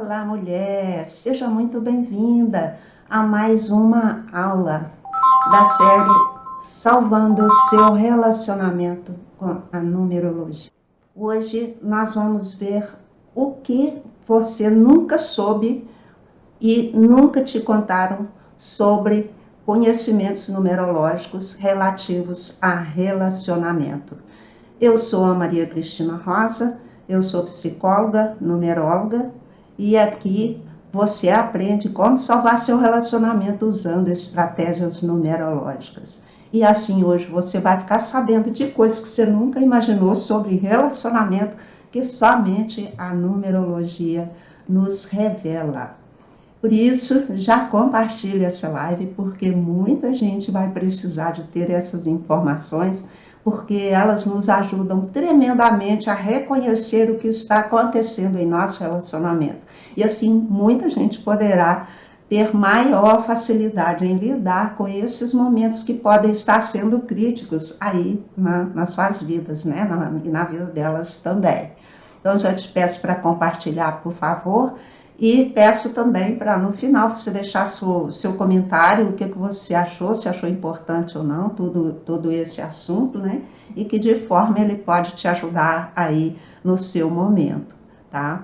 Olá, mulher! Seja muito bem-vinda a mais uma aula da série Salvando o Seu Relacionamento com a Numerologia. Hoje nós vamos ver o que você nunca soube e nunca te contaram sobre conhecimentos numerológicos relativos a relacionamento. Eu sou a Maria Cristina Rosa, eu sou psicóloga, numeróloga, e aqui você aprende como salvar seu relacionamento usando estratégias numerológicas. E assim hoje você vai ficar sabendo de coisas que você nunca imaginou sobre relacionamento, que somente a numerologia nos revela. Por isso, já compartilhe essa live, porque muita gente vai precisar de ter essas informações, porque elas nos ajudam tremendamente a reconhecer o que está acontecendo em nosso relacionamento. E assim, muita gente poderá ter maior facilidade em lidar com esses momentos que podem estar sendo críticos aí nas suas vidas, né? E na vida delas também. Então, já te peço para compartilhar, por favor. E peço também para, no final, você deixar seu comentário, o que você achou, se achou importante ou não, todo esse assunto, né? E que de forma ele pode te ajudar aí no seu momento, tá?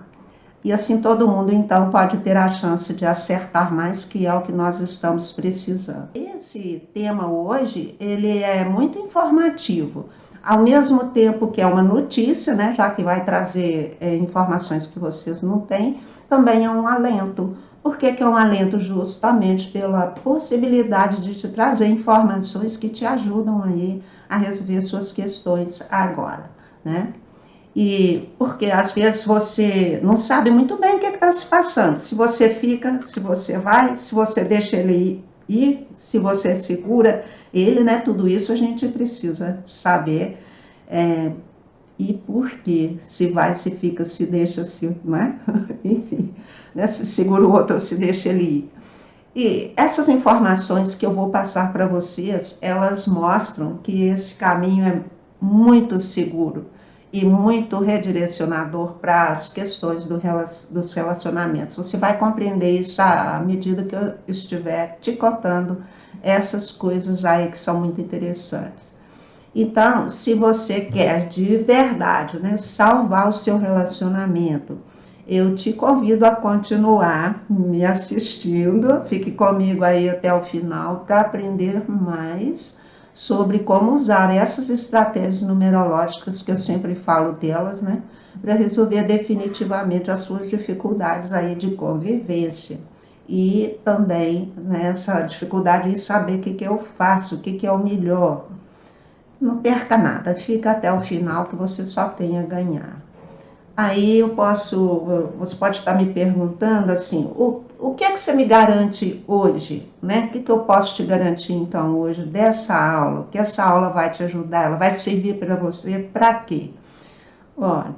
E assim todo mundo, então, pode ter a chance de acertar mais, que é o que nós estamos precisando. Esse tema hoje, ele é muito informativo. Ao mesmo tempo que é uma notícia, né, já que vai trazer informações que vocês não têm, também é um alento. Por que é um alento? Justamente pela possibilidade de te trazer informações que te ajudam aí a resolver suas questões agora, né? E porque às vezes você não sabe muito bem o que está se passando. Se você fica, se você vai, se você deixa ele ir, se você segura ele, né? Tudo isso a gente precisa saber. E por quê? Se vai, se fica, se deixa, se, né? Enfim, né? Se segura o outro, se deixa ele ir. E essas informações que eu vou passar para vocês, elas mostram que esse caminho é muito seguro e muito redirecionador para as questões dos relacionamentos. Você vai compreender isso à medida que eu estiver te contando essas coisas aí que são muito interessantes. Então, se você quer de verdade, né, salvar o seu relacionamento, eu te convido a continuar me assistindo, fique comigo aí até o final para aprender mais sobre como usar essas estratégias numerológicas que eu sempre falo delas, né, para resolver definitivamente as suas dificuldades aí de convivência. E também nessa dificuldade de saber o que eu faço, o que é o melhor. Não perca nada, fica até o final que você só tem a ganhar. Aí você pode estar me perguntando assim, o que é que você me garante hoje, né? O que eu posso te garantir então hoje dessa aula? Que essa aula vai te ajudar, ela vai servir para você para quê? Olha,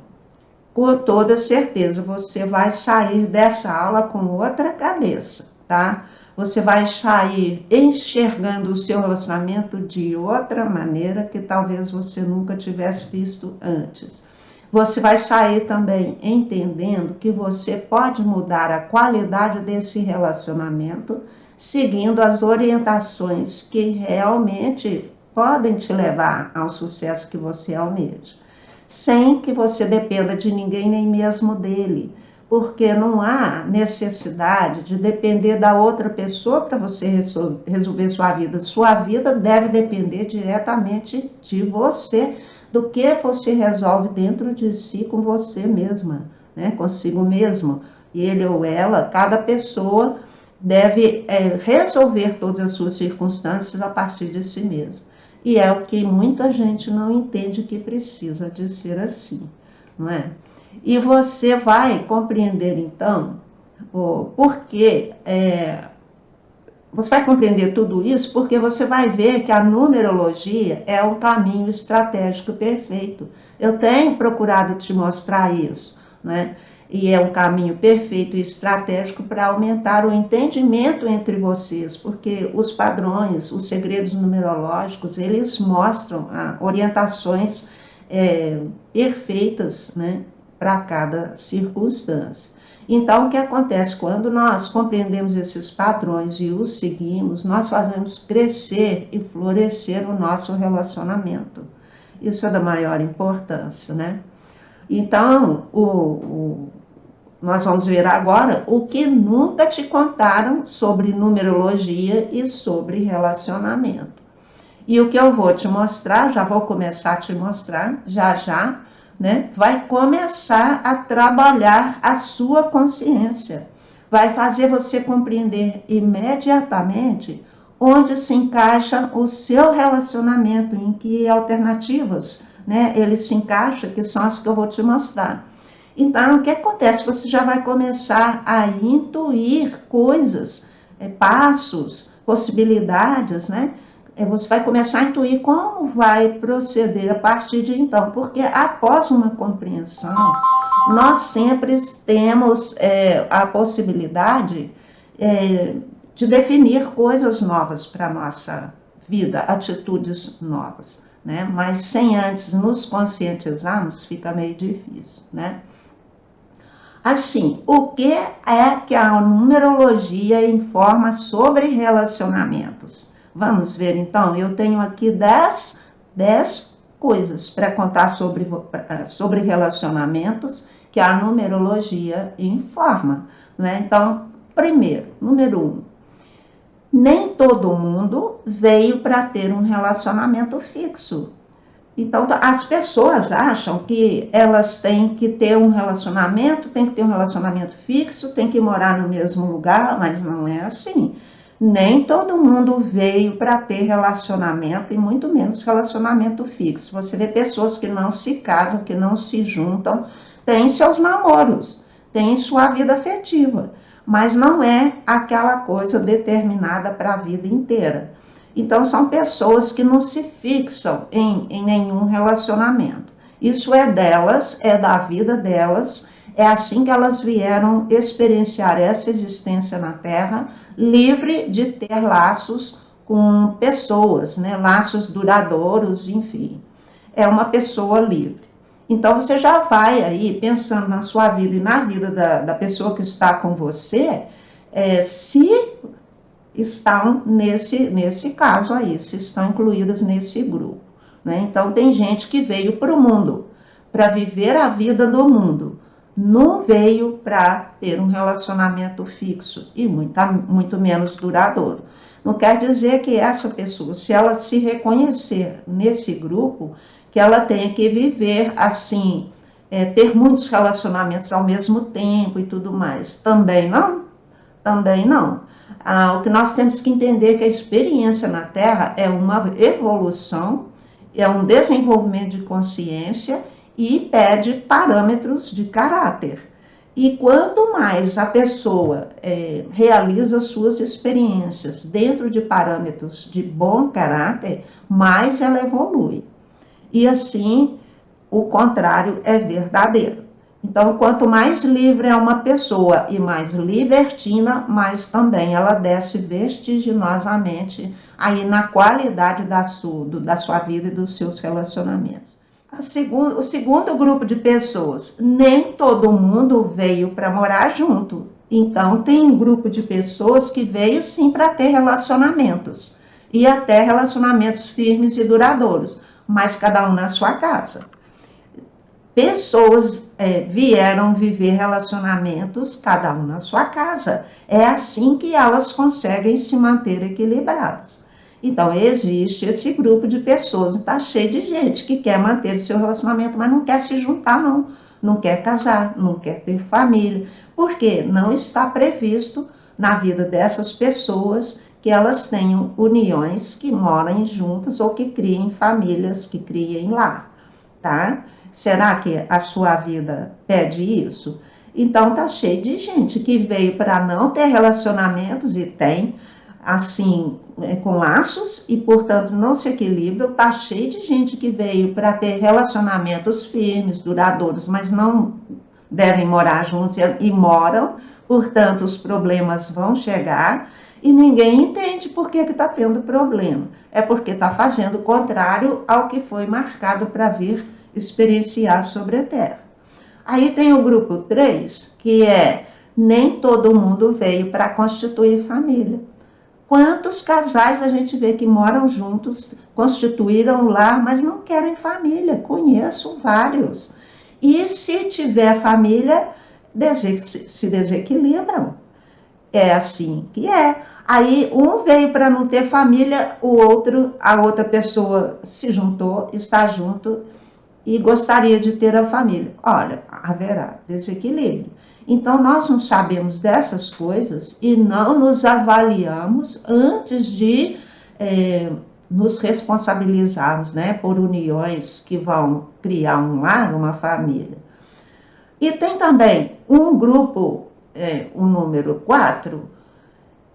com toda certeza você vai sair dessa aula com outra cabeça, tá? Você vai sair enxergando o seu relacionamento de outra maneira que talvez você nunca tivesse visto antes. Você vai sair também entendendo que você pode mudar a qualidade desse relacionamento seguindo as orientações que realmente podem te levar ao sucesso que você almeja, sem que você dependa de ninguém, nem mesmo dele, porque não há necessidade de depender da outra pessoa para você resolver sua vida. Sua vida deve depender diretamente de você, do que você resolve dentro de si com você mesma, né? Consigo mesmo. Ele ou ela, cada pessoa deve resolver todas as suas circunstâncias a partir de si mesma. E é o que muita gente não entende que precisa de ser assim, não é? E você vai compreender, então, você vai compreender tudo isso porque você vai ver que a numerologia é um caminho estratégico perfeito. Eu tenho procurado te mostrar isso, né? E é um caminho perfeito e estratégico para aumentar o entendimento entre vocês, porque os padrões, os segredos numerológicos, eles mostram orientações perfeitas, né, para cada circunstância. Então, o que acontece? Quando nós compreendemos esses padrões e os seguimos, nós fazemos crescer e florescer o nosso relacionamento. Isso é da maior importância, né? Então, nós vamos ver agora o que nunca te contaram sobre numerologia e sobre relacionamento. E o que eu vou te mostrar, já vou começar a te mostrar, já, né? Vai começar a trabalhar a sua consciência. Vai fazer você compreender imediatamente onde se encaixa o seu relacionamento, em que alternativas, né, ele se encaixa, que são as que eu vou te mostrar. Então, o que acontece? Você já vai começar a intuir coisas, passos, possibilidades, né? Você vai começar a intuir como vai proceder a partir de então, porque após uma compreensão, nós sempre temos a possibilidade de definir coisas novas para a nossa vida, atitudes novas, né? Mas sem antes nos conscientizarmos, fica meio difícil, né? Assim, o que é que a numerologia informa sobre relacionamentos? Vamos ver então, eu tenho aqui 10 coisas para contar sobre relacionamentos que a numerologia informa, né? Então, primeiro, número 1, nem todo mundo veio para ter um relacionamento fixo. Então, as pessoas acham que elas têm que ter um relacionamento, tem que ter um relacionamento fixo, tem que morar no mesmo lugar, mas não é assim. Nem todo mundo veio para ter relacionamento, e muito menos relacionamento fixo. Você vê pessoas que não se casam, que não se juntam, têm seus namoros, têm sua vida afetiva, mas não é aquela coisa determinada para a vida inteira. Então, são pessoas que não se fixam em nenhum relacionamento. Isso é delas, é da vida delas, é assim que elas vieram experienciar essa existência na Terra, livre de ter laços com pessoas, né? Laços duradouros, enfim. É uma pessoa livre. Então, você já vai aí pensando na sua vida e na vida da pessoa que está com você, se estão nesse caso aí, se estão incluídas nesse grupo, né? Então, tem gente que veio para o mundo, para viver a vida do mundo, não veio para ter um relacionamento fixo e muito menos duradouro. Não quer dizer que essa pessoa, se ela se reconhecer nesse grupo, que ela tenha que viver assim, ter muitos relacionamentos ao mesmo tempo e tudo mais. Também não. O que nós temos que entender é que a experiência na Terra é uma evolução, é um desenvolvimento de consciência e pede parâmetros de caráter. E quanto mais a pessoa realiza suas experiências dentro de parâmetros de bom caráter, mais ela evolui. E assim, o contrário é verdadeiro. Então, quanto mais livre é uma pessoa e mais libertina, mais também ela desce vertiginosamente aí na qualidade da sua vida e dos seus relacionamentos. O segundo grupo de pessoas, nem todo mundo veio para morar junto. Então, tem um grupo de pessoas que veio sim para ter relacionamentos, e até relacionamentos firmes e duradouros, mas cada um na sua casa. Pessoas vieram viver relacionamentos, cada um na sua casa. É assim que elas conseguem se manter equilibradas. Então, existe esse grupo de pessoas, está cheio de gente que quer manter o seu relacionamento, mas não quer se juntar, não quer casar, não quer ter família, porque não está previsto na vida dessas pessoas que elas tenham uniões, que morem juntas ou que criem famílias, que criem lar, tá? Será que a sua vida pede isso? Então, tá cheio de gente que veio para não ter relacionamentos e tem, assim, com laços e, portanto, não se equilibram. Tá cheio de gente que veio para ter relacionamentos firmes, duradouros, mas não devem morar juntos e moram, portanto, os problemas vão chegar e ninguém entende por que está tendo problema. É porque está fazendo o contrário ao que foi marcado para vir experienciar sobre a Terra. Aí tem o grupo 3, que é Nem todo mundo veio para constituir família. Quantos casais a gente vê que moram juntos, constituíram um lar, mas não querem família? Conheço vários. E se tiver família, se desequilibram. É assim que é. Aí um veio para não ter família, a outra pessoa se juntou, está junto e gostaria de ter a família. Olha, haverá desequilíbrio. Então, nós não sabemos dessas coisas e não nos avaliamos antes de nos responsabilizarmos, né, por uniões que vão criar um lar, uma família. E tem também um grupo, o número 4,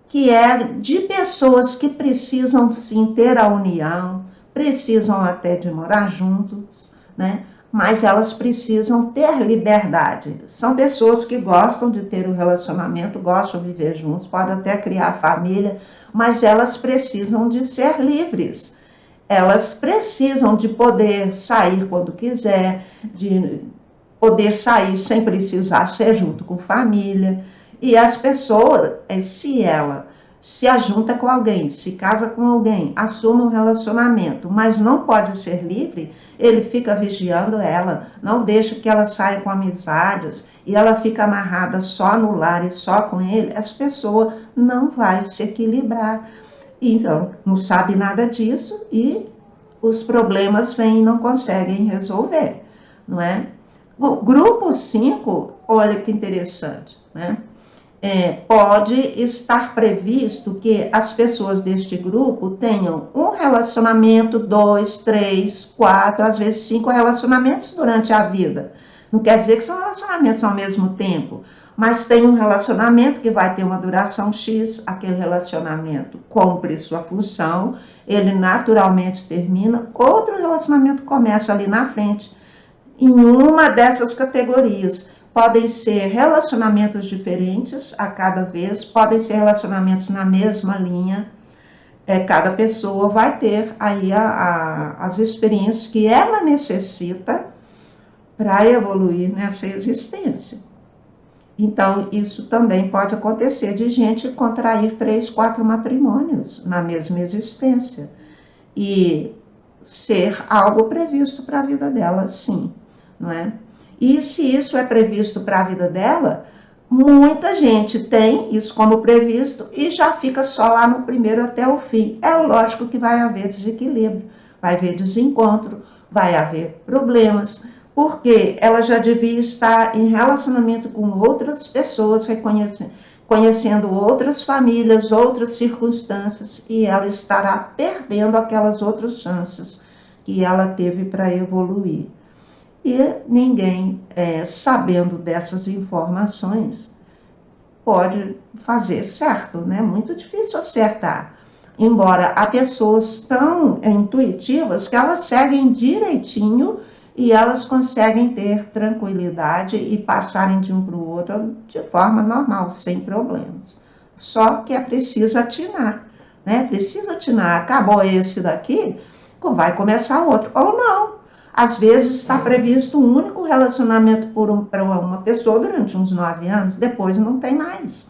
que é de pessoas que precisam sim ter a união, precisam até de morar juntos, né? Mas elas precisam ter liberdade. São pessoas que gostam de ter um relacionamento, gostam de viver juntos, podem até criar família, mas elas precisam de ser livres. Elas precisam de poder sair quando quiser, de poder sair sem precisar ser junto com família. E as pessoas, se ela se ajunta com alguém, se casa com alguém, assume um relacionamento, mas não pode ser livre, ele fica vigiando ela, não deixa que ela saia com amizades, e ela fica amarrada só no lar e só com ele, essa pessoa não vai se equilibrar. Então, não sabe nada disso e os problemas vêm e não conseguem resolver, não é? O grupo 5, olha que interessante, né? Pode estar previsto que as pessoas deste grupo tenham um relacionamento, 2, 3, 4, às vezes 5 relacionamentos durante a vida. Não quer dizer que são relacionamentos ao mesmo tempo, mas tem um relacionamento que vai ter uma duração X, aquele relacionamento cumpre sua função, ele naturalmente termina, outro relacionamento começa ali na frente, em uma dessas categorias. Podem ser relacionamentos diferentes a cada vez, podem ser relacionamentos na mesma linha. Cada pessoa vai ter aí as experiências que ela necessita para evoluir nessa existência. Então, isso também pode acontecer de gente contrair 3, 4 matrimônios na mesma existência e ser algo previsto para a vida dela, sim, não é? E se isso é previsto para a vida dela, muita gente tem isso como previsto e já fica só lá no primeiro até o fim. É lógico que vai haver desequilíbrio, vai haver desencontro, vai haver problemas, porque ela já devia estar em relacionamento com outras pessoas, conhecendo outras famílias, outras circunstâncias, e ela estará perdendo aquelas outras chances que ela teve para evoluir. E ninguém, sabendo dessas informações, pode fazer certo, né? Muito difícil acertar. Embora há pessoas tão intuitivas que elas seguem direitinho e elas conseguem ter tranquilidade e passarem de um para o outro de forma normal, sem problemas. Só que é preciso atinar, né? Precisa atinar. Acabou esse daqui, vai começar outro. Ou não. Às vezes está previsto um único relacionamento para uma pessoa durante uns 9 anos, depois não tem mais.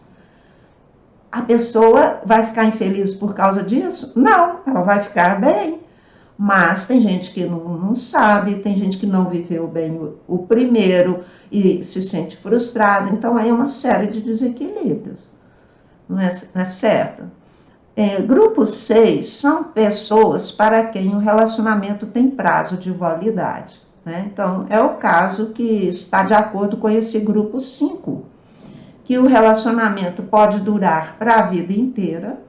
A pessoa vai ficar infeliz por causa disso? Não, ela vai ficar bem. Mas tem gente que não sabe, tem gente que não viveu bem o primeiro e se sente frustrada. Então, aí é uma série de desequilíbrios. Não é certo? Grupo 6 são pessoas para quem o relacionamento tem prazo de validade, né? Então, é o caso que está de acordo com esse grupo 5, que o relacionamento pode durar para a vida inteira,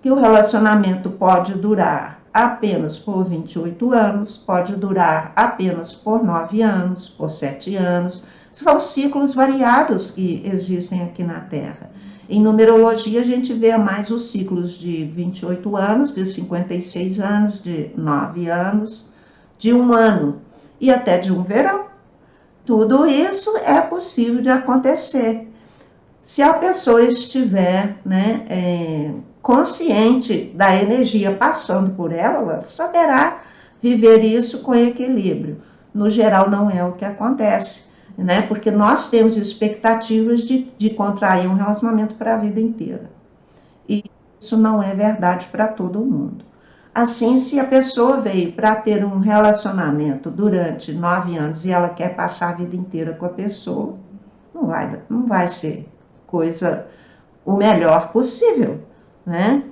que o relacionamento pode durar apenas por 28 anos, pode durar apenas por 9 anos, por 7 anos. São ciclos variados que existem aqui na Terra. Em numerologia, a gente vê mais os ciclos de 28 anos, de 56 anos, de 9 anos, de 1 ano e até de um verão. Tudo isso é possível de acontecer. Se a pessoa estiver, né, consciente da energia passando por ela, ela saberá viver isso com equilíbrio. No geral, não é o que acontece. né? Porque nós temos expectativas de contrair um relacionamento para a vida inteira. E isso não é verdade para todo mundo. Assim, se a pessoa veio para ter um relacionamento durante 9 anos e ela quer passar a vida inteira com a pessoa, não vai ser o melhor possível, né?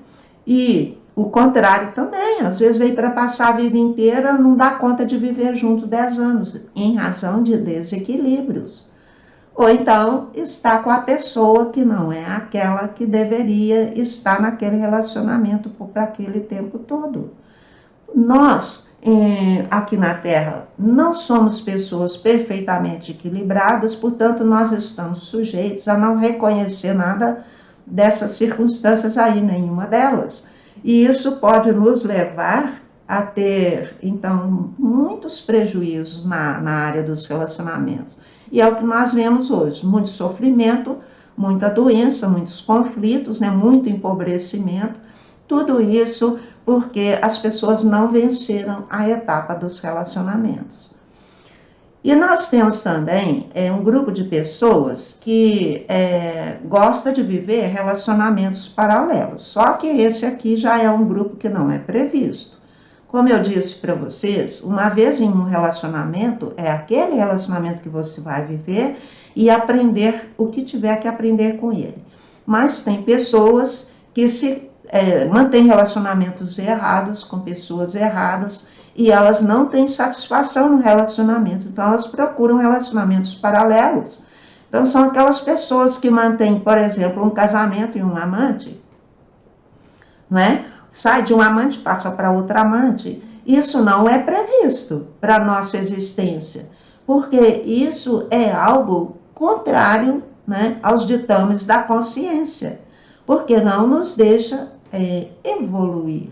E o contrário também, às vezes veio para passar a vida inteira, não dá conta de viver junto 10 anos, em razão de desequilíbrios. Ou então está com a pessoa que não é aquela que deveria estar naquele relacionamento por aquele tempo todo. Nós, aqui na Terra, não somos pessoas perfeitamente equilibradas, portanto, nós estamos sujeitos a não reconhecer nada dessas circunstâncias aí, nenhuma delas. E isso pode nos levar a ter, então, muitos prejuízos na área dos relacionamentos. E é o que nós vemos hoje, muito sofrimento, muita doença, muitos conflitos, né, muito empobrecimento, tudo isso porque as pessoas não venceram a etapa dos relacionamentos. E nós temos também um grupo de pessoas que gosta de viver relacionamentos paralelos, só que esse aqui já é um grupo que não é previsto. Como eu disse para vocês, uma vez em um relacionamento, é aquele relacionamento que você vai viver e aprender o que tiver que aprender com ele. Mas tem pessoas que mantêm relacionamentos errados com pessoas erradas e elas não têm satisfação no relacionamento, então elas procuram relacionamentos paralelos. Então são aquelas pessoas que mantêm, por exemplo, um casamento e um amante, não é? Sai de um amante, passa para outro amante. Isso não é previsto para a nossa existência, porque isso é algo contrário, né, aos ditames da consciência, porque não nos deixa evoluir,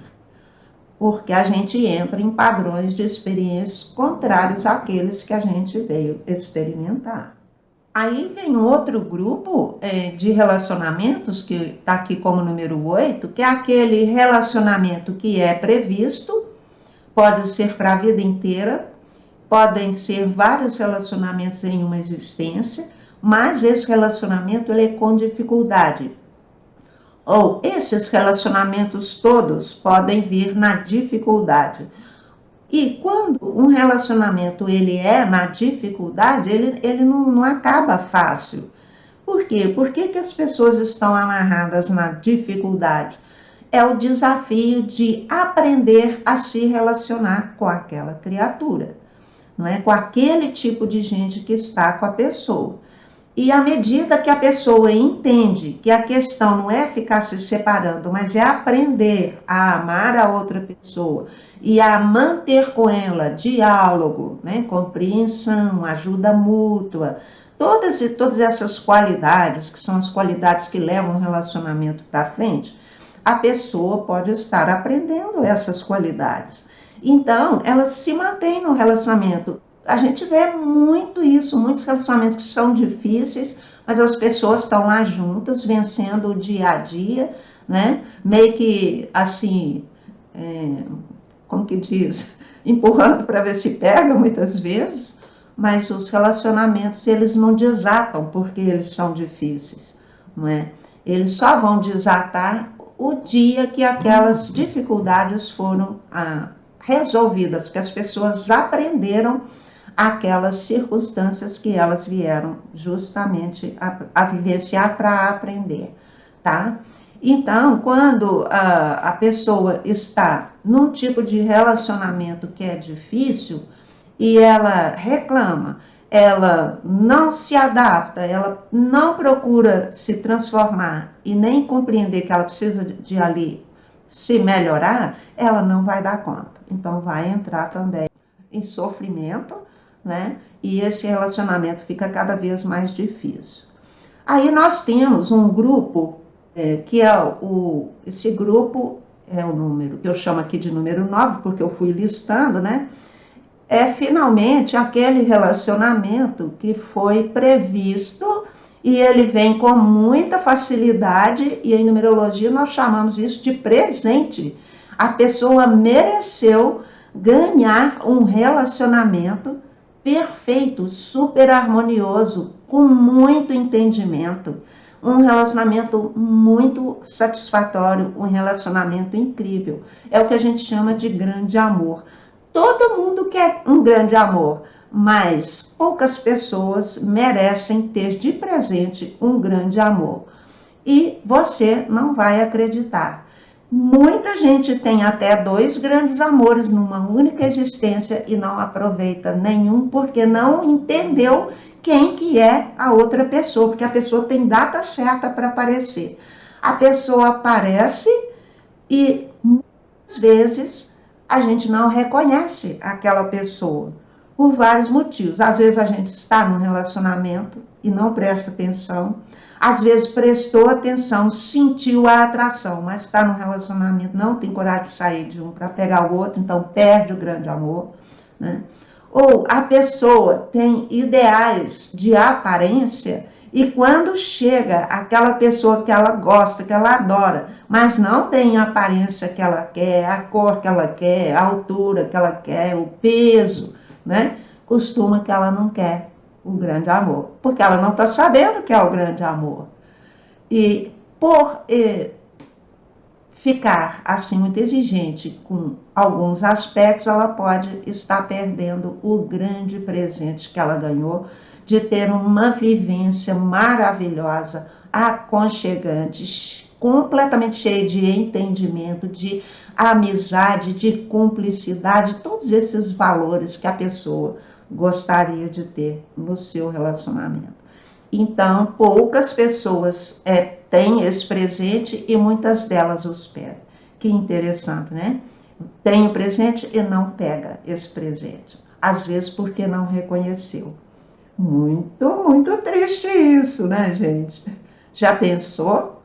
porque a gente entra em padrões de experiências contrários àqueles que a gente veio experimentar. Aí vem outro grupo de relacionamentos, que está aqui como número 8, que é aquele relacionamento que é previsto, pode ser para a vida inteira, podem ser vários relacionamentos em uma existência, mas esse relacionamento ele é com dificuldade. Ou esses relacionamentos todos podem vir na dificuldade. E quando um relacionamento ele é na dificuldade, ele não acaba fácil. Por quê? Por que as pessoas estão amarradas na dificuldade? É o desafio de aprender a se relacionar com aquela criatura, não é? Com aquele tipo de gente que está com a pessoa. E à medida que a pessoa entende que a questão não é ficar se separando, mas é aprender a amar a outra pessoa e a manter com ela diálogo, né, compreensão, ajuda mútua, todas essas qualidades, que são as qualidades que levam um relacionamento para frente, a pessoa pode estar aprendendo essas qualidades. Então, ela se mantém no relacionamento. A gente vê muito isso, muitos relacionamentos que são difíceis, mas as pessoas estão lá juntas, vencendo o dia a dia, né? Meio que assim, como que diz? Empurrando para ver se pega muitas vezes, mas os relacionamentos eles não desatam porque eles são difíceis, não é? Eles só vão desatar o dia que aquelas dificuldades foram resolvidas, que as pessoas aprenderam aquelas circunstâncias que elas vieram justamente a vivenciar para aprender, tá? Então, quando a pessoa está num tipo de relacionamento que é difícil e ela reclama, ela não se adapta, ela não procura se transformar e nem compreender que ela precisa de ali se melhorar, ela não vai dar conta. Então, vai entrar também em sofrimento, né? E esse relacionamento fica cada vez mais difícil. Aí nós temos um grupo, que é esse grupo é o número, que eu chamo aqui de número 9, porque eu fui listando, né? É finalmente aquele relacionamento que foi previsto e ele vem com muita facilidade, e em numerologia nós chamamos isso de presente. A pessoa mereceu ganhar um relacionamento perfeito, super harmonioso, com muito entendimento, um relacionamento muito satisfatório, um relacionamento incrível. É o que a gente chama de grande amor. Todo mundo quer um grande amor, mas poucas pessoas merecem ter de presente um grande amor. E você não vai acreditar. Muita gente tem até 2 grandes amores numa única existência e não aproveita nenhum porque não entendeu quem que é a outra pessoa, porque a pessoa tem data certa para aparecer. A pessoa aparece e muitas vezes a gente não reconhece aquela pessoa por vários motivos. Às vezes a gente está num relacionamento e não presta atenção. Às vezes prestou atenção, sentiu a atração, mas está num relacionamento, não tem coragem de sair de um para pegar o outro, então perde o grande amor, né? Ou a pessoa tem ideais de aparência e quando chega aquela pessoa que ela gosta, que ela adora, mas não tem a aparência que ela quer, a cor que ela quer, a altura que ela quer, o peso, né? Costuma que ela não quer o grande amor, porque ela não está sabendo o que é o grande amor. E por ficar assim muito exigente com alguns aspectos, ela pode estar perdendo o grande presente que ela ganhou de ter uma vivência maravilhosa, aconchegante, completamente cheia de entendimento, de amizade, de cumplicidade, todos esses valores que a pessoa gostaria de ter no seu relacionamento. Então, poucas pessoas têm esse presente e muitas delas os pegam. Que interessante, né? Tem o presente e não pega esse presente. Às vezes porque não reconheceu. Muito triste isso, né, gente? Já pensou?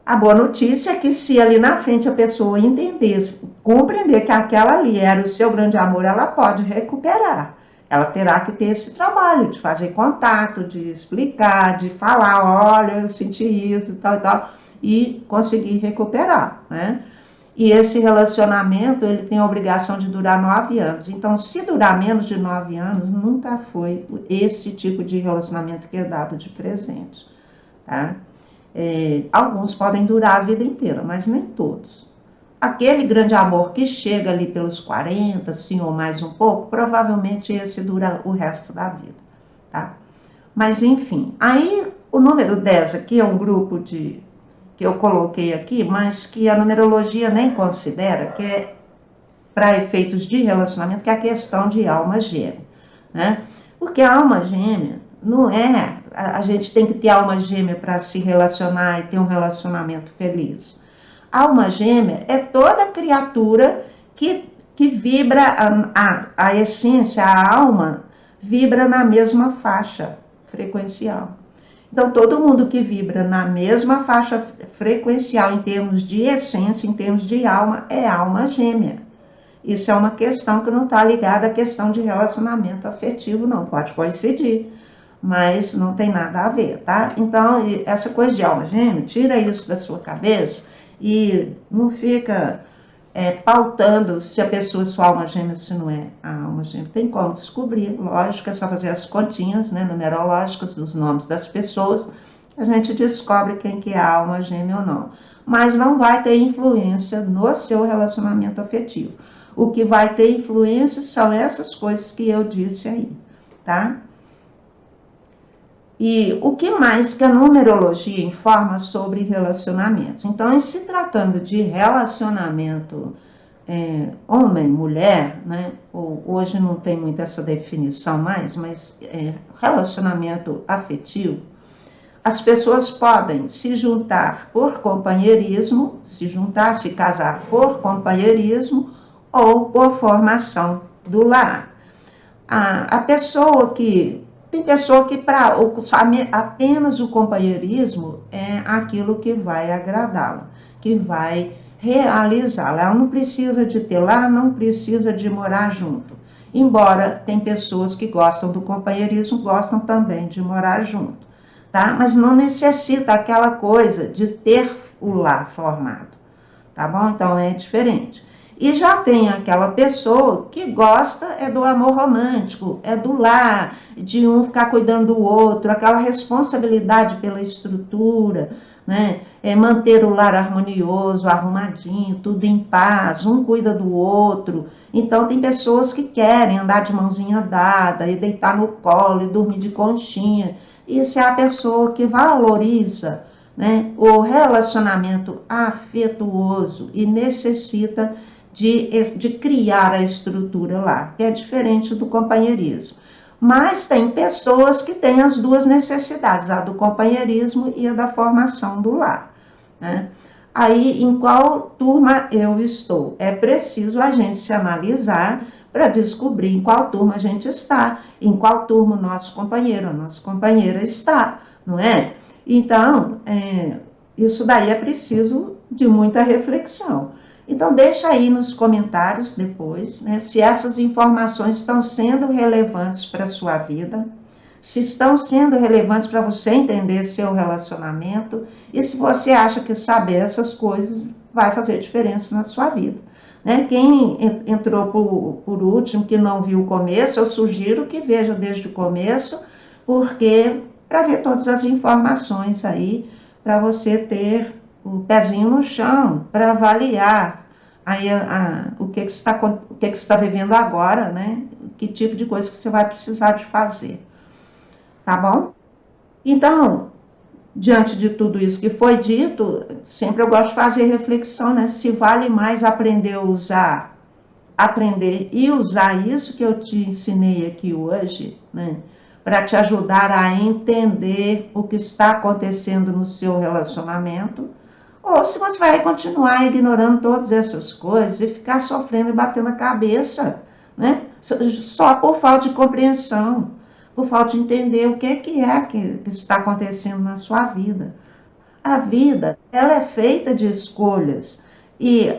A boa notícia é que se ali na frente a pessoa entendesse, compreender que aquela ali era o seu grande amor, ela pode recuperar. Ela terá que ter esse trabalho de fazer contato, de explicar, de falar, olha, eu senti isso e tal, e conseguir recuperar, né? E esse relacionamento, ele tem a obrigação de durar 9 anos. Então, se durar menos de 9 anos, nunca foi esse tipo de relacionamento que é dado de presente, tá? Alguns podem durar a vida inteira, mas nem todos. Aquele grande amor que chega ali pelos 40, sim, ou mais um pouco, provavelmente esse dura o resto da vida, tá? Mas, enfim, aí o número 10 aqui é um grupo que eu coloquei aqui, mas que a numerologia nem considera, que é para efeitos de relacionamento, que é a questão de alma gêmea, né? Porque a alma gêmea não é... A gente tem que ter alma gêmea para se relacionar e ter um relacionamento feliz. Alma gêmea é toda criatura que vibra, a essência, a alma, vibra na mesma faixa frequencial. Então, todo mundo que vibra na mesma faixa frequencial, em termos de essência, em termos de alma, é alma gêmea. Isso é uma questão que não está ligada à questão de relacionamento afetivo, não. Pode coincidir, mas não tem nada a ver, tá? Então, essa coisa de alma gêmea, tira isso da sua cabeça e não fica pautando se a pessoa é sua alma gêmea, se não é a alma gêmea. Tem como descobrir, lógico, é só fazer as continhas, né, numerológicas dos nomes das pessoas, a gente descobre quem que é a alma gêmea ou não. Mas não vai ter influência no seu relacionamento afetivo. O que vai ter influência são essas coisas que eu disse aí, tá? E o que mais que a numerologia informa sobre relacionamentos? Então, em se tratando de relacionamento homem-mulher, né? Hoje não tem muito essa definição mais, mas relacionamento afetivo, as pessoas podem se juntar por companheirismo, se casar por companheirismo ou por formação do lar. A pessoa que... Tem pessoa que para apenas o companheirismo é aquilo que vai agradá-la, que vai realizá-la. Ela não precisa de ter lar, não precisa de morar junto. Embora tem pessoas que gostam do companheirismo, gostam também de morar junto, tá? Mas não necessita aquela coisa de ter o lar formado, tá bom? Então é diferente. E já tem aquela pessoa que gosta do amor romântico, do lar, de um ficar cuidando do outro, aquela responsabilidade pela estrutura, né? Manter o lar harmonioso, arrumadinho, tudo em paz, um cuida do outro. Então tem pessoas que querem andar de mãozinha dada, e deitar no colo, e dormir de conchinha. Isso é a pessoa que valoriza, né, o relacionamento afetuoso e necessita de criar a estrutura lá, que é diferente do companheirismo. Mas tem pessoas que têm as duas necessidades, a do companheirismo e a da formação do lar, né? Aí, em qual turma eu estou? É preciso a gente se analisar para descobrir em qual turma a gente está, em qual turma o nosso companheiro, a nossa companheira está, não é? Então, isso daí é preciso de muita reflexão. Então, deixa aí nos comentários depois, né, se essas informações estão sendo relevantes para a sua vida, se estão sendo relevantes para você entender seu relacionamento e se você acha que saber essas coisas vai fazer diferença na sua vida. Né? Quem entrou por último, que não viu o começo, eu sugiro que veja desde o começo, porque para ver todas as informações aí, para você ter o pezinho no chão, para avaliar aí o que você está vivendo agora, né? Que tipo de coisa que você vai precisar de fazer. Tá bom? Então, diante de tudo isso que foi dito, sempre eu gosto de fazer reflexão, né? Se vale mais aprender e usar isso que eu te ensinei aqui hoje, né? Para te ajudar a entender o que está acontecendo no seu relacionamento, ou se você vai continuar ignorando todas essas coisas e ficar sofrendo e batendo a cabeça, né? Só por falta de compreensão, por falta de entender o que que está acontecendo na sua vida. A vida, ela é feita de escolhas e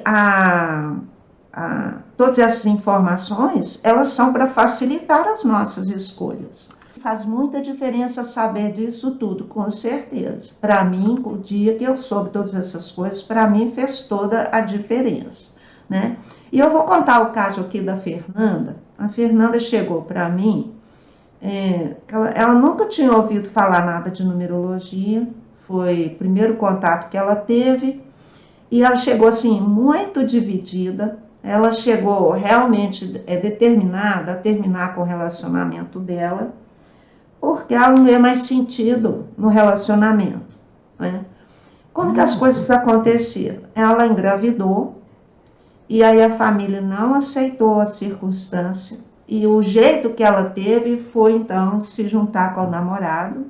todas essas informações, elas são para facilitar as nossas escolhas. Faz muita diferença saber disso tudo, com certeza. Para mim, o dia que eu soube todas essas coisas, para mim fez toda a diferença, né? E eu vou contar o caso aqui da Fernanda. A Fernanda chegou para mim, ela nunca tinha ouvido falar nada de numerologia, foi o primeiro contato que ela teve, e ela chegou assim, muito dividida. Ela chegou realmente determinada a terminar com o relacionamento dela, porque ela não vê mais sentido no relacionamento, né? Como que as coisas aconteceram? Ela engravidou, e aí a família não aceitou a circunstância, e o jeito que ela teve foi, então, se juntar com o namorado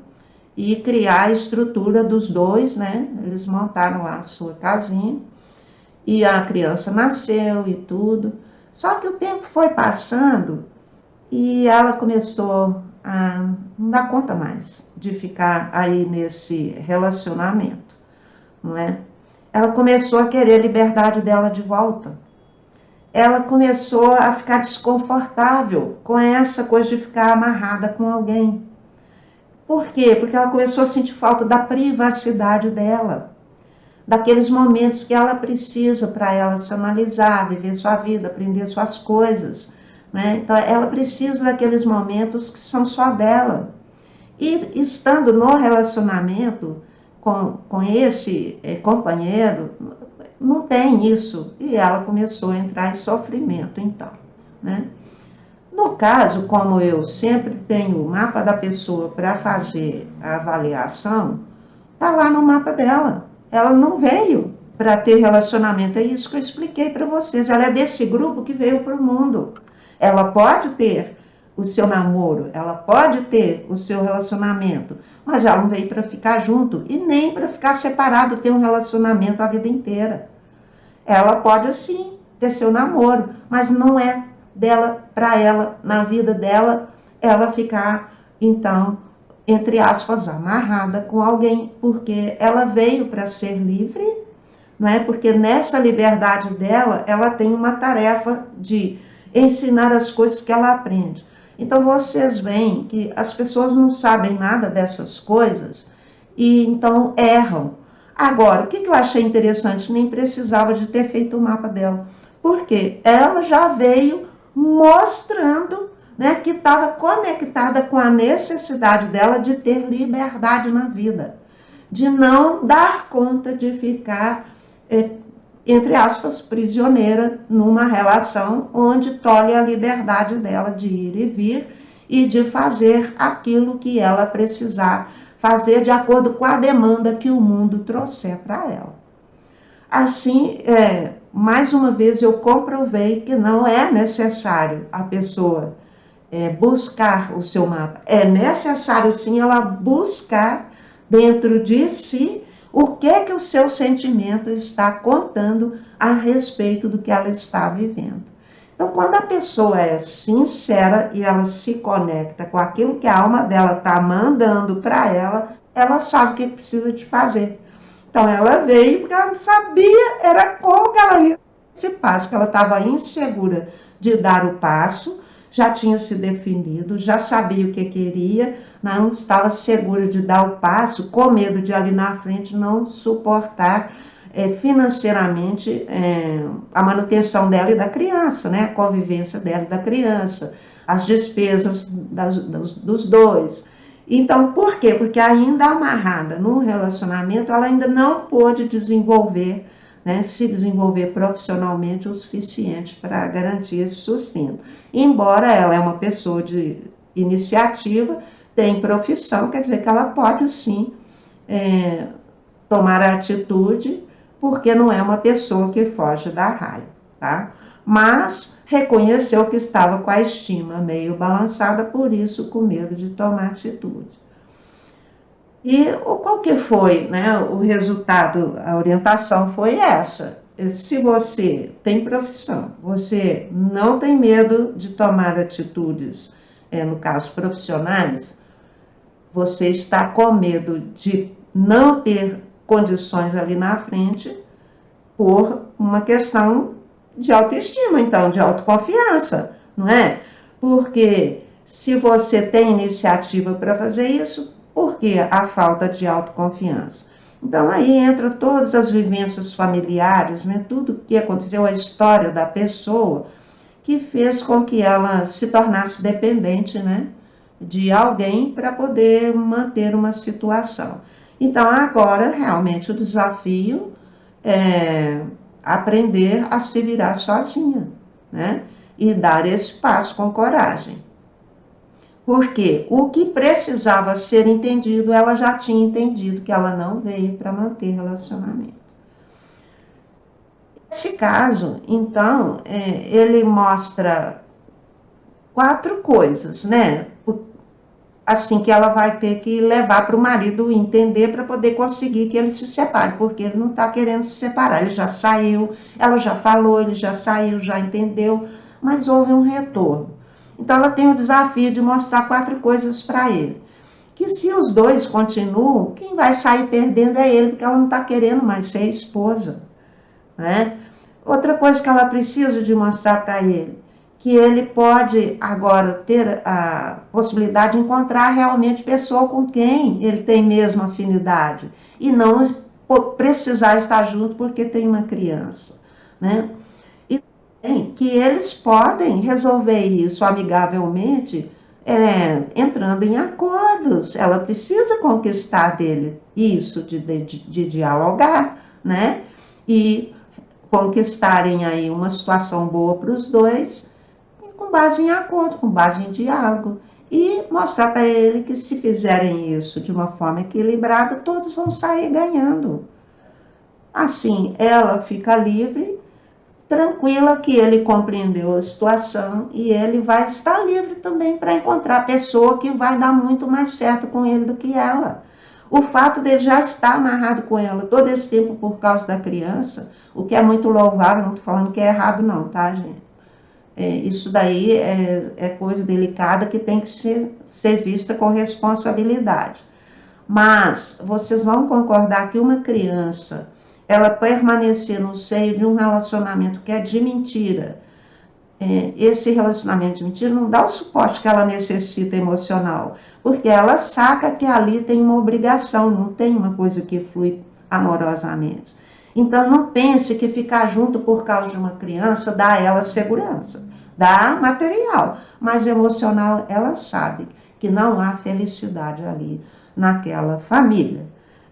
e criar a estrutura dos dois, né? Eles montaram lá a sua casinha, e a criança nasceu e tudo. Só que o tempo foi passando, e ela começou a não dar conta mais de ficar aí nesse relacionamento, não é? Ela começou a querer a liberdade dela de volta. Ela começou a ficar desconfortável com essa coisa de ficar amarrada com alguém. Por quê? Porque ela começou a sentir falta da privacidade dela, daqueles momentos que ela precisa para ela se analisar, viver sua vida, aprender suas coisas, né? Então, ela precisa daqueles momentos que são só dela. E estando no relacionamento com esse companheiro, não tem isso. E ela começou a entrar em sofrimento, então, né? No caso, como eu sempre tenho o mapa da pessoa para fazer a avaliação, tá lá no mapa dela. Ela não veio para ter relacionamento, é isso que eu expliquei para vocês. Ela é desse grupo que veio para o mundo. Ela pode ter o seu namoro, ela pode ter o seu relacionamento, mas ela não veio para ficar junto e nem para ficar separado, ter um relacionamento a vida inteira. Ela pode sim ter seu namoro, mas não é dela para ela, na vida dela, ela ficar, então, entre aspas, amarrada com alguém, porque ela veio para ser livre, não é? Porque nessa liberdade dela, ela tem uma tarefa de ensinar as coisas que ela aprende. Então, vocês veem que as pessoas não sabem nada dessas coisas e, então, erram. Agora, o que eu achei interessante? Nem precisava de ter feito o mapa dela. Porque ela já veio mostrando, né, que estava conectada com a necessidade dela de ter liberdade na vida, de não dar conta de ficar, entre aspas, prisioneira numa relação onde tolhe a liberdade dela de ir e vir e de fazer aquilo que ela precisar fazer de acordo com a demanda que o mundo trouxer para ela. Assim, mais uma vez eu comprovei que não é necessário a pessoa buscar o seu mapa. É necessário sim ela buscar dentro de si o que o seu sentimento está contando a respeito do que ela está vivendo. Então, quando a pessoa é sincera e ela se conecta com aquilo que a alma dela está mandando para ela, ela sabe o que precisa de fazer. Então, ela veio porque ela não sabia, era como que ela ia dar esse passo, que ela estava insegura de dar o passo, já tinha se definido, já sabia o que queria, não estava segura de dar o passo, com medo de ali na frente não suportar financeiramente a manutenção dela e da criança, né? A convivência dela e da criança, as despesas dos dois. Então, por quê? Porque ainda amarrada num relacionamento, ela ainda não pôde desenvolver, né, se desenvolver profissionalmente o suficiente para garantir esse sustento. Embora ela é uma pessoa de iniciativa, tem profissão, quer dizer que ela pode sim tomar a atitude, porque não é uma pessoa que foge da raia, tá? Mas reconheceu que estava com a estima meio balançada, por isso com medo de tomar atitude. E qual que foi, né, o resultado, a orientação foi essa. Se você tem profissão, você não tem medo de tomar atitudes, no caso profissionais, você está com medo de não ter condições ali na frente por uma questão de autoestima, então, de autoconfiança, não é? Porque se você tem iniciativa para fazer isso, por que a falta de autoconfiança? Então, aí entra todas as vivências familiares, né? Tudo que aconteceu, a história da pessoa, que fez com que ela se tornasse dependente, né, de alguém para poder manter uma situação. Então, agora, realmente, o desafio é aprender a se virar sozinha, né? E dar esse passo com coragem. Porque o que precisava ser entendido, ela já tinha entendido, que ela não veio para manter relacionamento. Nesse caso, então, ele mostra 4 coisas, né? Assim, que ela vai ter que levar para o marido entender para poder conseguir que ele se separe, porque ele não está querendo se separar. Ele já saiu, ela já falou, ele já saiu, já entendeu, mas houve um retorno. Então, ela tem o desafio de mostrar 4 coisas para ele. Que se os dois continuam, quem vai sair perdendo é ele, porque ela não está querendo mais ser esposa, né? Outra coisa que ela precisa de mostrar para ele, que ele pode agora ter a possibilidade de encontrar realmente pessoa com quem ele tem mesmo afinidade, e não precisar estar junto porque tem uma criança, né? Que eles podem resolver isso amigavelmente, entrando em acordos. Ela precisa conquistar dele isso, de dialogar, né? E conquistarem aí uma situação boa para os dois, com base em acordo, com base em diálogo. E mostrar para ele que se fizerem isso de uma forma equilibrada, todos vão sair ganhando. Assim, ela fica livre, tranquila que ele compreendeu a situação e ele vai estar livre também para encontrar a pessoa que vai dar muito mais certo com ele do que ela. O fato dele já estar amarrado com ela todo esse tempo por causa da criança, o que é muito louvável, não estou falando que é errado não, tá, gente? Isso daí é coisa delicada que tem que ser vista com responsabilidade. Mas vocês vão concordar que uma criança, ela permanecer no seio de um relacionamento que é de mentira, esse relacionamento de mentira não dá o suporte que ela necessita emocional, porque ela saca que ali tem uma obrigação, não tem uma coisa que flui amorosamente. Então, não pense que ficar junto por causa de uma criança dá a ela segurança. Dá material, mas emocional ela sabe que não há felicidade ali naquela família.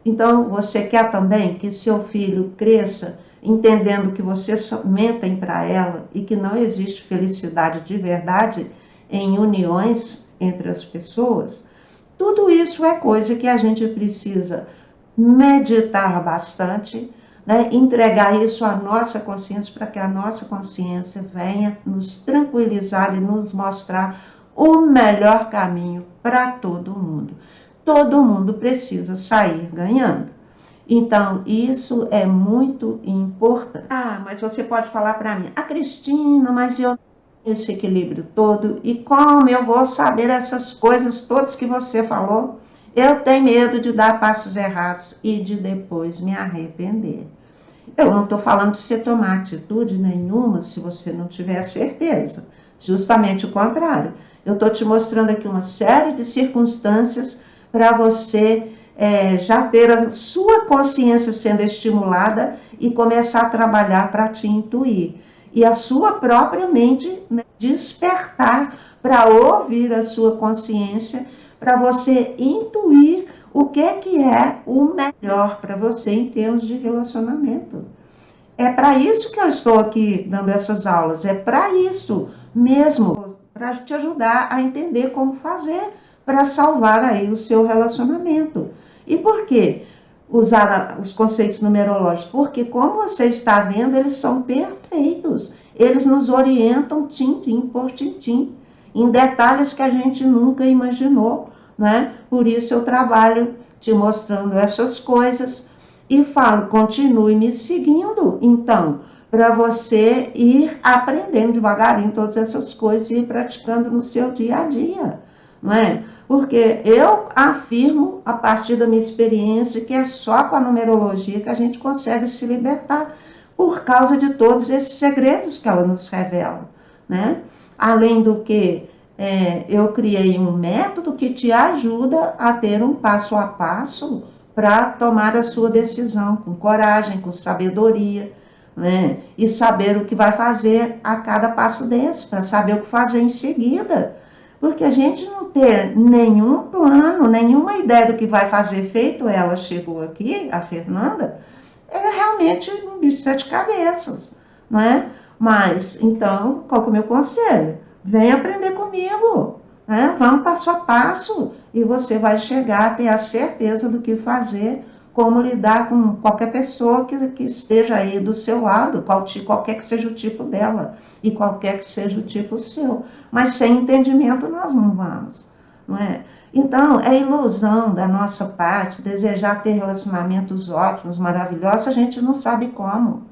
Então, você quer também que seu filho cresça entendendo que vocês mentem para ela e que não existe felicidade de verdade em uniões entre as pessoas? Tudo isso é coisa que a gente precisa meditar bastante, né? Entregar isso à nossa consciência para que a nossa consciência venha nos tranquilizar e nos mostrar o melhor caminho para todo mundo. Todo mundo precisa sair ganhando. Então, isso é muito importante. Ah, mas você pode falar para mim, Cristina, mas eu esse equilíbrio todo, e como eu vou saber essas coisas todas que você falou? Eu tenho medo de dar passos errados e de depois me arrepender. Eu não estou falando de você tomar atitude nenhuma se você não tiver certeza. Justamente o contrário. Eu estou te mostrando aqui uma série de circunstâncias para você já ter a sua consciência sendo estimulada e começar a trabalhar para te intuir. E a sua própria mente, né, despertar para ouvir a sua consciência, para você intuir o que é o melhor para você em termos de relacionamento. É para isso que eu estou aqui dando essas aulas, é para isso mesmo, para te ajudar a entender como fazer para salvar aí o seu relacionamento. E por quê? Usar os conceitos numerológicos, porque como você está vendo, eles são perfeitos, eles nos orientam tintim por tintim, em detalhes que a gente nunca imaginou, né? Por isso eu trabalho te mostrando essas coisas e falo, continue me seguindo, então, para você ir aprendendo devagarinho todas essas coisas e ir praticando no seu dia a dia, não é? Porque eu afirmo, a partir da minha experiência, que é só com a numerologia que a gente consegue se libertar por causa de todos esses segredos que ela nos revela, né? Além do que, eu criei um método que te ajuda a ter um passo a passo para tomar a sua decisão com coragem, com sabedoria, né? E saber o que vai fazer a cada passo desse, para saber o que fazer em seguida. Porque a gente não ter nenhum plano, nenhuma ideia do que vai fazer feito, ela chegou aqui, a Fernanda, é realmente um bicho de 7 cabeças, não é? Mas, então, qual que é o meu conselho? Vem aprender comigo, né? Vamos passo a passo e você vai chegar a ter a certeza do que fazer, como lidar com qualquer pessoa que esteja aí do seu lado, qualquer que seja o tipo dela e qualquer que seja o tipo seu. Mas sem entendimento nós não vamos, não é? Então, é ilusão da nossa parte desejar ter relacionamentos ótimos, maravilhosos, a gente não sabe como.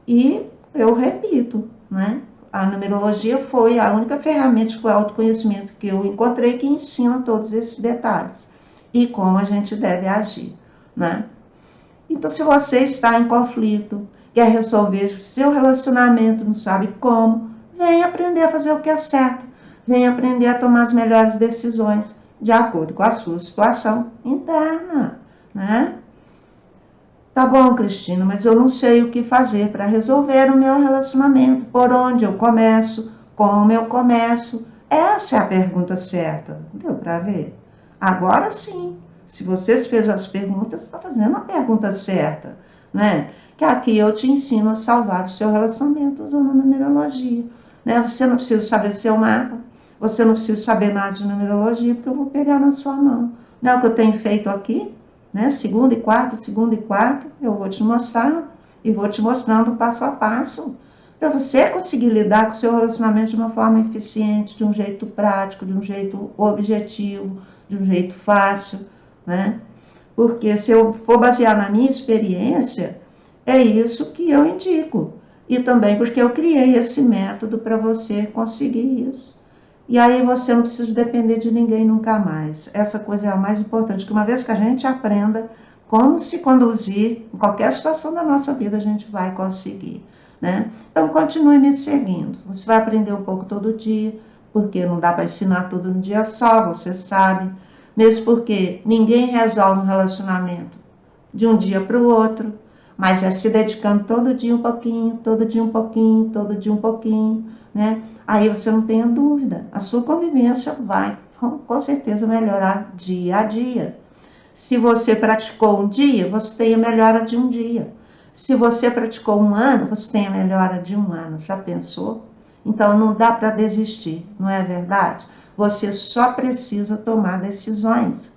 E eu repito, né? A numerologia foi a única ferramenta de autoconhecimento que eu encontrei que ensina todos esses detalhes e como a gente deve agir, né? Então, se você está em conflito, quer resolver seu relacionamento, não sabe como, vem aprender a fazer o que é certo, vem aprender a tomar as melhores decisões de acordo com a sua situação interna, né? Tá bom, Cristina, mas eu não sei o que fazer para resolver o meu relacionamento. Por onde eu começo? Como eu começo? Essa é a pergunta certa. Deu para ver? Agora sim. Se você fez as perguntas, está fazendo a pergunta certa, né? Que aqui eu te ensino a salvar o seu relacionamento usando a numerologia, né? Você não precisa saber seu mapa, você não precisa saber nada de numerologia, porque eu vou pegar na sua mão. Não é o que eu tenho feito aqui? Né? Segunda e quarta, eu vou te mostrar e vou te mostrando passo a passo para você conseguir lidar com o seu relacionamento de uma forma eficiente, de um jeito prático, de um jeito objetivo, de um jeito fácil, né? Porque se eu for basear na minha experiência, é isso que eu indico. E também porque eu criei esse método para você conseguir isso. E aí você não precisa depender de ninguém nunca mais. Essa coisa é a mais importante, que uma vez que a gente aprenda como se conduzir, em qualquer situação da nossa vida a gente vai conseguir, né? Então continue me seguindo. Você vai aprender um pouco todo dia, porque não dá para ensinar tudo num dia só, você sabe. Mesmo porque ninguém resolve um relacionamento de um dia para o outro. mas é se dedicando todo dia um pouquinho, todo dia um pouquinho, todo dia um pouquinho, né? Aí você não tenha dúvida, a sua convivência vai com certeza melhorar dia a dia. Se você praticou um dia, você tem a melhora de um dia. Se você praticou um ano, você tem a melhora de um ano. Já pensou? Então não dá para desistir, não é verdade? Você só precisa tomar decisões.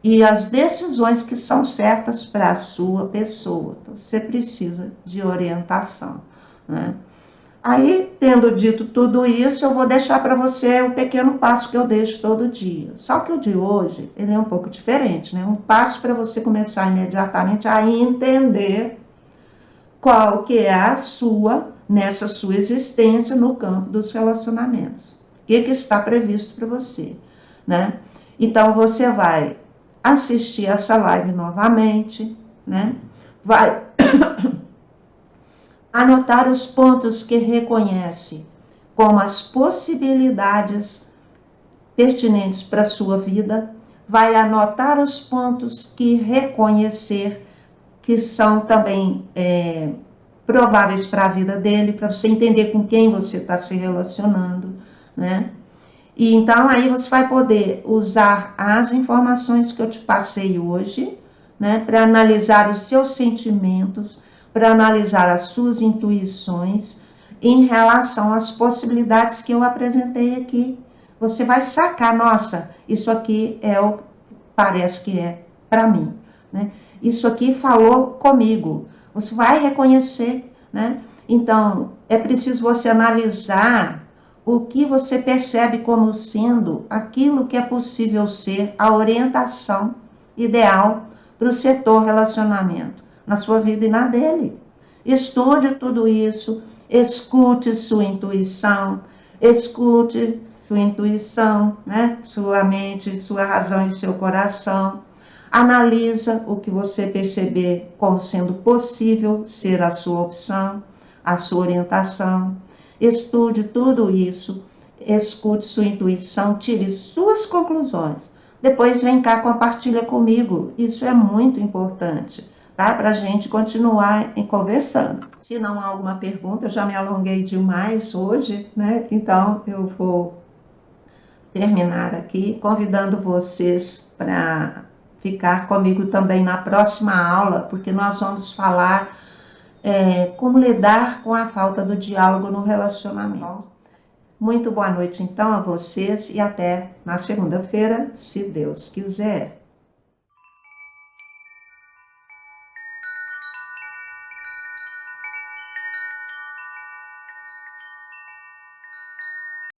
E as decisões que são certas para a sua pessoa. Então, você precisa de orientação, né? Aí, tendo dito tudo isso, eu vou deixar para você o pequeno passo que eu deixo todo dia. Só que o de hoje, ele é um pouco diferente, né? Um passo para você começar imediatamente a entender qual que é a sua, nessa sua existência no campo dos relacionamentos. O que está previsto para você, né? Então, você vai assistir essa live novamente, né? Vai anotar os pontos que reconhece como as possibilidades pertinentes para a sua vida, vai anotar os pontos que reconhecer que são também prováveis para a vida dele, para você entender com quem você está se relacionando, né? E então aí você vai poder usar as informações que eu te passei hoje, né, para analisar os seus sentimentos, para analisar as suas intuições em relação às possibilidades que eu apresentei aqui. Você vai sacar, nossa, isso aqui parece que é para mim, né? Isso aqui falou comigo. Você vai reconhecer, né? Então, é preciso você analisar o que você percebe como sendo aquilo que é possível ser a orientação ideal para o setor relacionamento, na sua vida e na dele. Estude tudo isso, escute sua intuição, né? Sua mente, sua razão e seu coração. Analisa o que você perceber como sendo possível ser a sua opção, a sua orientação. Estude tudo isso, escute sua intuição, tire suas conclusões. Depois vem cá, compartilha comigo. Isso é muito importante, tá? Para a gente continuar conversando. Se não há alguma pergunta, eu já me alonguei demais hoje, né? Então eu vou terminar aqui, convidando vocês para ficar comigo também na próxima aula, porque nós vamos falar como lidar com a falta do diálogo no relacionamento. Muito boa noite, então, a vocês e até na segunda-feira, se Deus quiser.